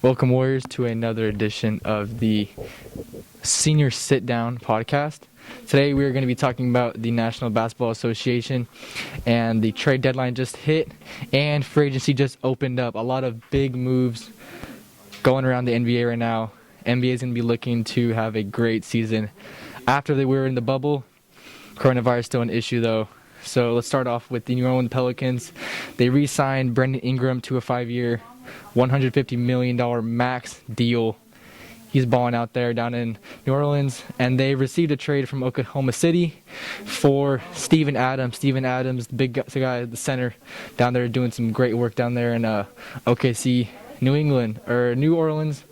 Welcome, Warriors, to another edition of the Senior Sit Down podcast. Today, we are going to be talking about the National Basketball Association, and the trade deadline just hit, and free agency just opened up. A lot of big moves going around the NBA right now. NBA is going to be looking to have a great season. After we were in the bubble, coronavirus still an issue, though. So let's start off with the New Orleans Pelicans. They re-signed Brandon Ingram to a 5-year, $150 million max deal. He's balling out there down in New Orleans. And they received a trade from Oklahoma City for Steven Adams. Steven Adams, the big guy, the center, down there doing some great work down there in OKC, New Orleans.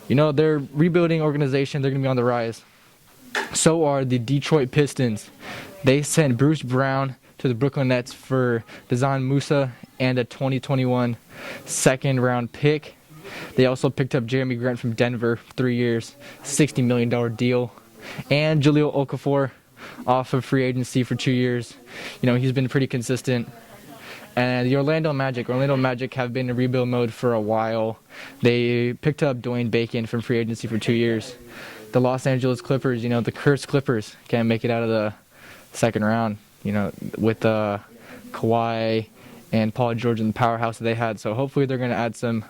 You know, they're a rebuilding organization. They're going to be on the rise. So are the Detroit Pistons. They sent Bruce Brown to the Brooklyn Nets for Dazan Musa and a 2021 second-round pick. They also picked up Jeremy Grant from Denver for 3 years, $60 million deal. And Jahlil Okafor off of free agency for 2 years. You know, he's been pretty consistent. And the Orlando Magic have been in rebuild mode for a while. They picked up Dwayne Bacon from free agency for 2 years. The Los Angeles Clippers, the cursed Clippers, can't make it out of the second round, with Kawhi and Paul George and the powerhouse that they had. So hopefully they're going to add some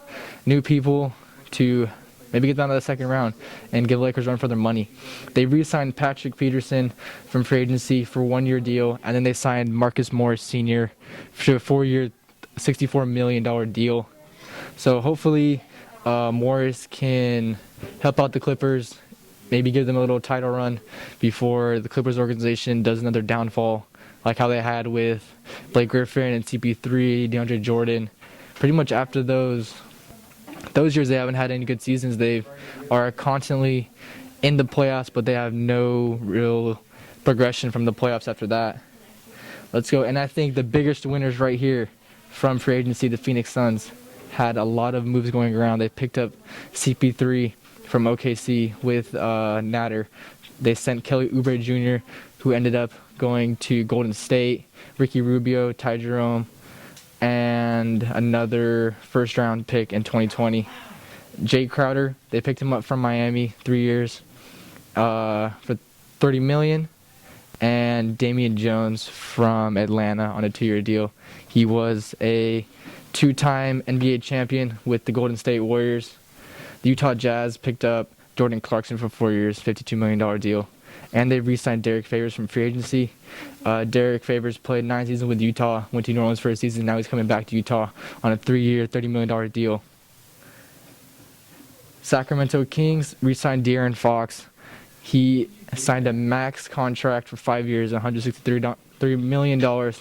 new people to maybe get down to the second round and give Lakers a run for their money. They re-signed Patrick Peterson from free agency for a 1-year deal, and then they signed Marcus Morris Sr. for a 4-year, $64 million deal. So hopefully Morris can help out the Clippers, maybe give them a little title run before the Clippers organization does another downfall, like how they had with Blake Griffin and CP3, DeAndre Jordan. Pretty much after those years, they haven't had any good seasons. They are constantly in the playoffs, but they have no real progression from the playoffs after that. Let's go. And I think the biggest winners right here from free agency, the Phoenix Suns, had a lot of moves going around. They picked up CP3 from OKC with Natter. They sent Kelly Oubre Jr., who ended up going to Golden State, Ricky Rubio, Ty Jerome, and another first-round pick in 2020. Jake Crowder, they picked him up from Miami, 3 years, for $30 million. And Damian Jones from Atlanta on a 2-year deal. He was a 2-time NBA champion with the Golden State Warriors. The Utah Jazz picked up Jordan Clarkson for 4 years, $52 million deal. And they re-signed Derek Favors from free agency. Derek Favors played 9 seasons with Utah, went to New Orleans for a season. Now he's coming back to Utah on a 3-year, $30 million deal. Sacramento Kings re-signed De'Aaron Fox. He signed a max contract for 5 years, $163 million.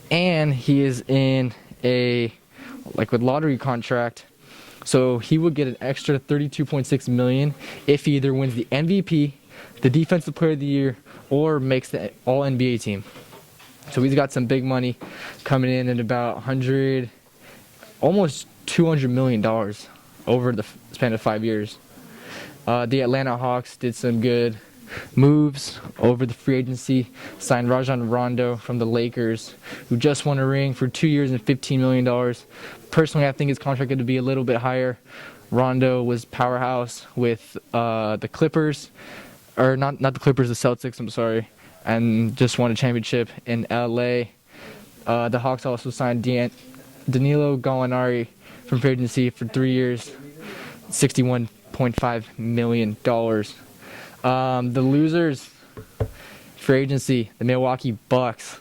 And he is in a with lottery contract. So he would get an extra $32.6 million if he either wins the MVP, the Defensive Player of the Year, or makes the All-NBA team. So he's got some big money coming in at about almost $200 million over the span of 5 years. The Atlanta Hawks did some good moves over the free agency, signed Rajon Rondo from the Lakers, who just won a ring for 2 years and $15 million. Personally, I think his contract could be a little bit higher. Rondo was powerhouse with the Clippers, or not the Clippers, the Celtics, I'm sorry, and just won a championship in LA. The Hawks also signed Danilo Gallinari from free agency for 3 years, $61.5 million. The losers, free agency, the Milwaukee Bucks,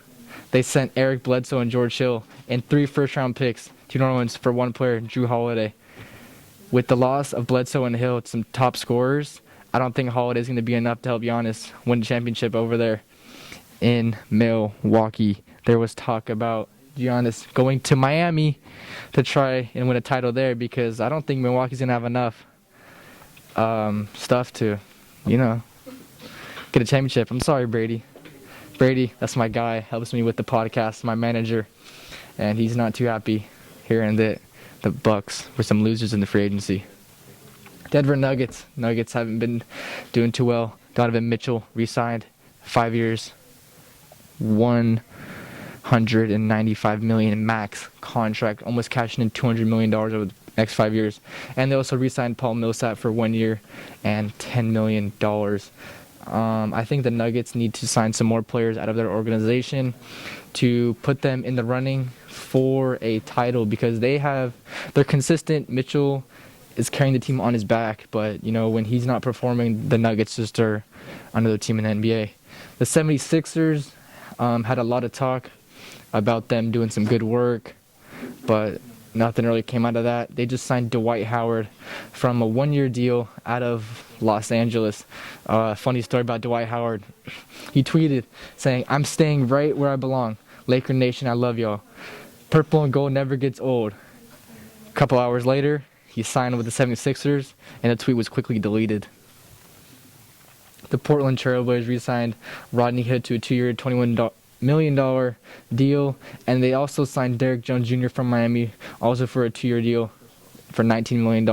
they sent Eric Bledsoe and George Hill and 3 first-round picks to New Orleans for one player, Drew Holiday. With the loss of Bledsoe and Hill, some top scorers, I don't think Holiday is going to be enough to help Giannis win the championship over there in Milwaukee. There was talk about Giannis going to Miami to try and win a title there, because I don't think Milwaukee's going to have enough stuff to get a championship. I'm sorry, Brady. Brady, that's my guy, helps me with the podcast, my manager, and he's not too happy hearing that the Bucks were some losers in the free agency. Denver Nuggets haven't been doing too well. Donovan Mitchell re-signed 5 years, $195 million max contract, almost cashing in $200 million over next 5 years. And they also re-signed Paul Millsap for 1 year and $10 million. I think the Nuggets need to sign some more players out of their organization to put them in the running for a title, because they're consistent. Mitchell is carrying the team on his back, but when he's not performing, the Nuggets just are another team in the NBA. The 76ers had a lot of talk about them doing some good work, but nothing really came out of that. They just signed Dwight Howard from a 1-year deal out of Los Angeles. Funny story about Dwight Howard. He tweeted saying, "I'm staying right where I belong. Laker Nation, I love y'all. Purple and gold never gets old." A couple hours later, he signed with the 76ers, and the tweet was quickly deleted. The Portland Trailblazers re-signed Rodney Hood to a 2-year, $21 million deal, and they also signed Derrick Jones Jr. from Miami, also for a 2-year deal for $19 million.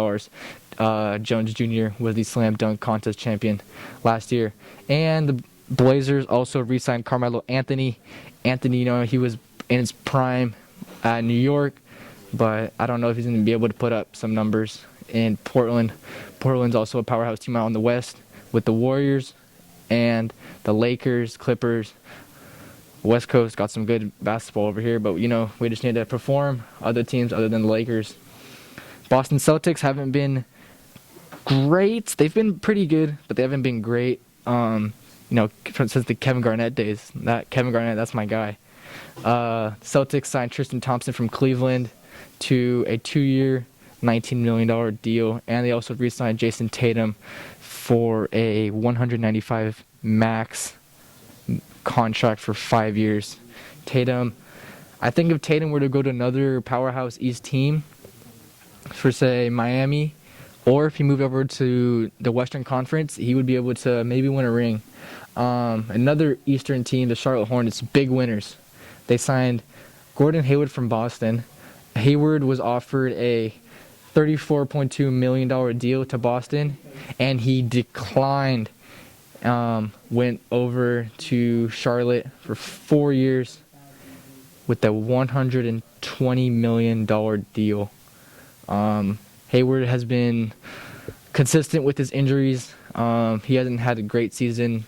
Jones Jr. was the slam dunk contest champion last year. And the Blazers also re-signed Carmelo Anthony. Anthony, he was in his prime at New York, but I don't know if he's going to be able to put up some numbers in Portland. Portland's also a powerhouse team out in the West with the Warriors and the Lakers, Clippers. West Coast got some good basketball over here, but we just need to perform other teams other than the Lakers. Boston Celtics haven't been great. They've been pretty good, but they haven't been great. Since the Kevin Garnett days. Kevin Garnett, that's my guy. Celtics signed Tristan Thompson from Cleveland to a 2-year, $19 million deal, and they also re-signed Jason Tatum for a $195 max contract for 5 years. I think if Tatum were to go to another powerhouse East team, for say Miami, or if he moved over to the Western Conference, he would be able to maybe win a ring. Another Eastern team, the Charlotte Hornets, big winners. They signed Gordon Hayward from Boston. Hayward was offered a $34.2 million deal to Boston, and he declined. Went over to Charlotte for 4 years with a $120 million deal. Hayward has been consistent with his injuries. He hasn't had a great season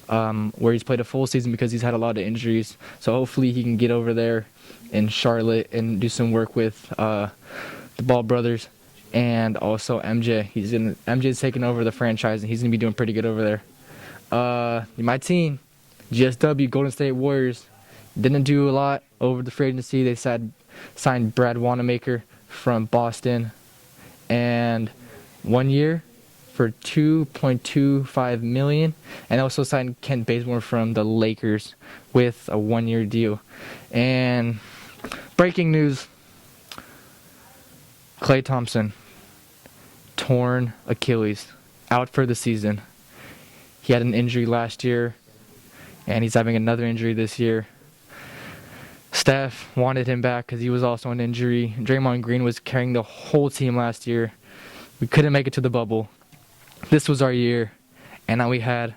where he's played a full season because he's had a lot of injuries. So hopefully he can get over there in Charlotte and do some work with the Ball brothers and also MJ. MJ's taking over the franchise, and he's gonna be doing pretty good over there. My team, GSW, Golden State Warriors, didn't do a lot over the free agency. They signed Brad Wanamaker from Boston, and 1 year for $2.25 million, and also signed Kent Bazemore from the Lakers with a 1-year deal. And breaking news: Klay Thompson, torn Achilles, out for the season. He had an injury last year, and he's having another injury this year. Steph wanted him back because he was also an injury. Draymond Green was carrying the whole team last year. We couldn't make it to the bubble. This was our year, and now we had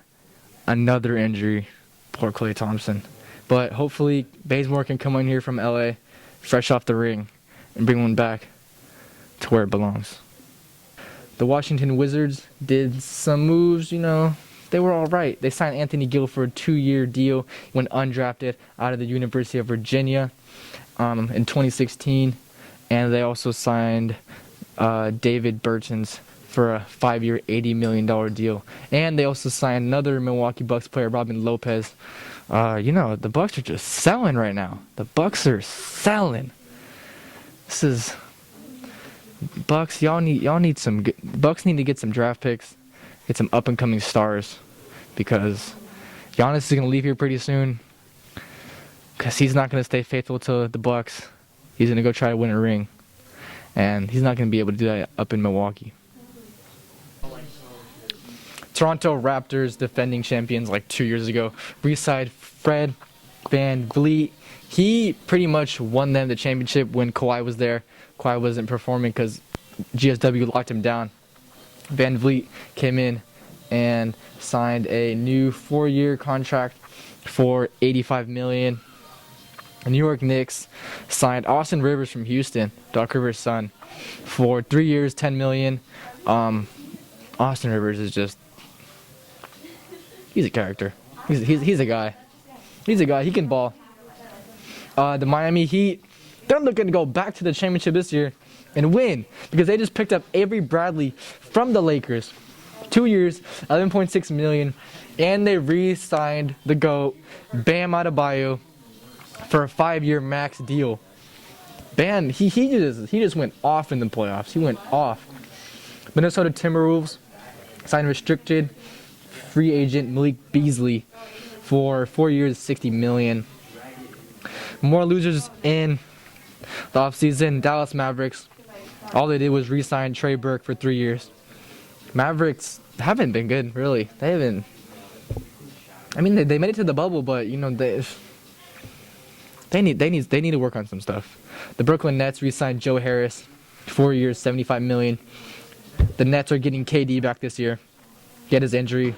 another injury. Poor Klay Thompson. But hopefully Bazemore can come in here from LA, fresh off the ring, and bring one back to where it belongs. The Washington Wizards did some moves, They were all right. They signed Anthony Gill for a 2-year deal, went undrafted out of the University of Virginia in 2016. And they also signed David Bertans for a 5-year, $80 million deal. And they also signed another Milwaukee Bucks player, Robin Lopez. The Bucks are just selling right now. The Bucks are selling. Bucks, y'all need some Bucks need to get some draft picks, get some up and coming stars, because Giannis is gonna leave here pretty soon, because he's not gonna stay faithful to the Bucks. He's gonna go try to win a ring, and he's not gonna be able to do that up in Milwaukee. Toronto Raptors, defending champions like 2 years ago, re-signed Fred VanVleet. He pretty much won them the championship when Kawhi was there. Kawhi wasn't performing because GSW locked him down. VanVleet came in and signed a new 4-year contract for $85 million. The New York Knicks signed Austin Rivers from Houston, Doc Rivers' son, for 3 years, $10 million. Austin Rivers is he's a character. He's a guy. He's a guy. He can ball. The Miami Heat, they're looking to go back to the championship this year and win because they just picked up Avery Bradley from the Lakers. 2 years, $11.6 million, and they re-signed the GOAT, Bam Adebayo, for a 5-year max deal. Bam, he just went off in the playoffs. He went off. Minnesota Timberwolves signed restricted free agent Malik Beasley for 4 years, $60 million. More losers in the offseason. Dallas Mavericks, all they did was re-sign Trey Burke for 3 years. Mavericks haven't been good, really. They haven't. I mean, they made it to the bubble, but you know they need to work on some stuff. The Brooklyn Nets re-signed Joe Harris, 4 years, $75 million. The Nets are getting KD back this year. He had his injury.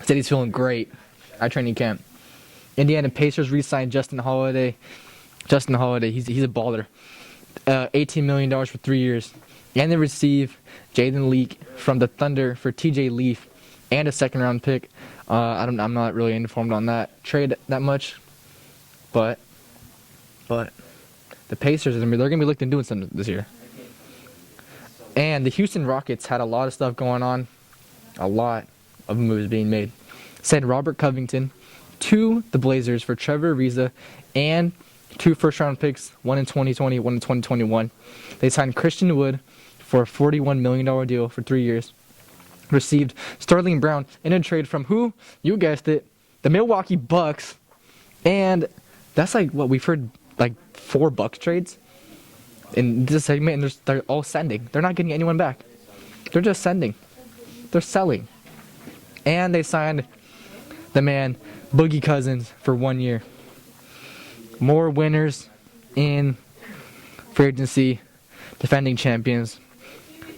Said he's feeling great at training camp. Indiana Pacers re-signed Justin Holiday. Justin Holiday, he's a baller. $18 million for 3 years. And they receive Jaden Leak from the Thunder for TJ Leaf and a second-round pick. I'm not really informed on that trade that much, but the Pacers, they're gonna be looking at doing something this year. And the Houston Rockets had a lot of stuff going on, a lot of moves being made. Sent Robert Covington to the Blazers for Trevor Ariza and 2 first-round picks, one in 2020, one in 2021. They signed Christian Wood for a $41 million deal for 3 years. Received Sterling Brown in a trade from who? You guessed it, the Milwaukee Bucks. And that's like what we've heard, like 4 Bucks trades in this segment, and they're all sending. They're not getting anyone back. They're just sending. They're selling. And they signed the man Boogie Cousins for 1 year. More winners in free agency, defending champions.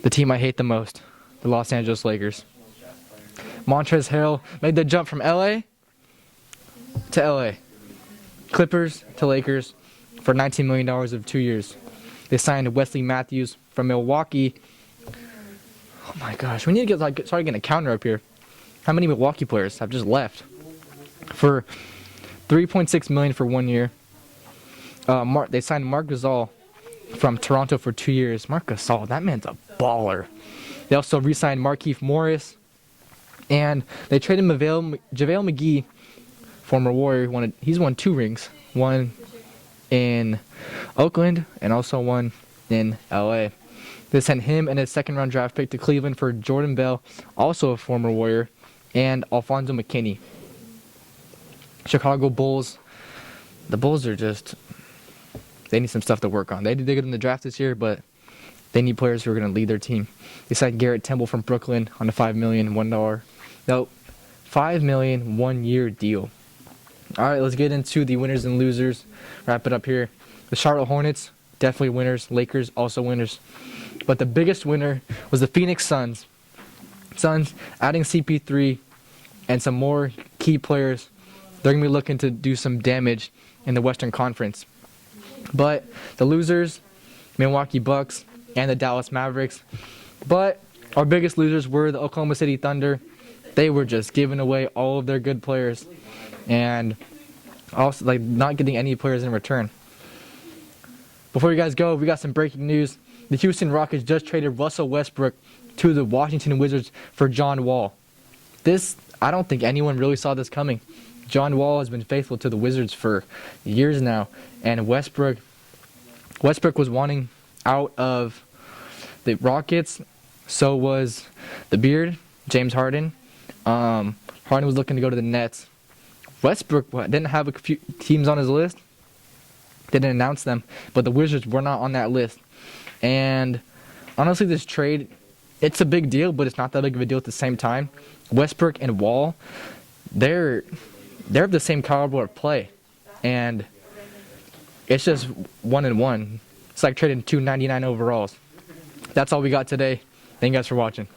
The team I hate the most, the Los Angeles Lakers. Montrezl Harrell made the jump from LA to LA. Clippers to Lakers for $19 million of 2 years. They signed Wesley Matthews from Milwaukee. Oh my gosh, we need to start getting a counter up here. How many Milwaukee players have just left? For $3.6 million for 1 year. They signed Marc Gasol from Toronto for 2 years. Marc Gasol, that man's a baller. They also re-signed Markieff Morris. And they traded JaVale McGee, former Warrior. He's won 2 rings. One in Oakland and also one in LA. They sent him and his second-round draft pick to Cleveland for Jordan Bell, also a former Warrior, and Alfonso McKinney. Chicago Bulls. The Bulls are they need some stuff to work on. They did good in the draft this year, but they need players who are going to lead their team. They signed Garrett Temple from Brooklyn on a $5 million, $5 million 1 year deal. All right, let's get into the winners and losers. Wrap it up here. The Charlotte Hornets, definitely winners. Lakers, also winners. But the biggest winner was the Phoenix Suns. Suns adding CP3 and some more key players. They're going to be looking to do some damage in the Western Conference. But the losers, Milwaukee Bucks and the Dallas Mavericks. But our biggest losers were the Oklahoma City Thunder. They were just giving away all of their good players and also not getting any players in return. Before you guys go, we got some breaking news. The Houston Rockets just traded Russell Westbrook to the Washington Wizards for John Wall. I don't think anyone really saw this coming. John Wall has been faithful to the Wizards for years now, and Westbrook was wanting out of the Rockets. So was the Beard, James Harden. Harden was looking to go to the Nets. Westbrook didn't have a few teams on his list. Didn't announce them, but the Wizards were not on that list. And honestly, this trade, it's a big deal, but it's not that big of a deal at the same time. Westbrook and Wall, they're of the same caliber of play, and it's just 1-1. It's like trading 299 overalls. That's all we got today. Thank you guys for watching.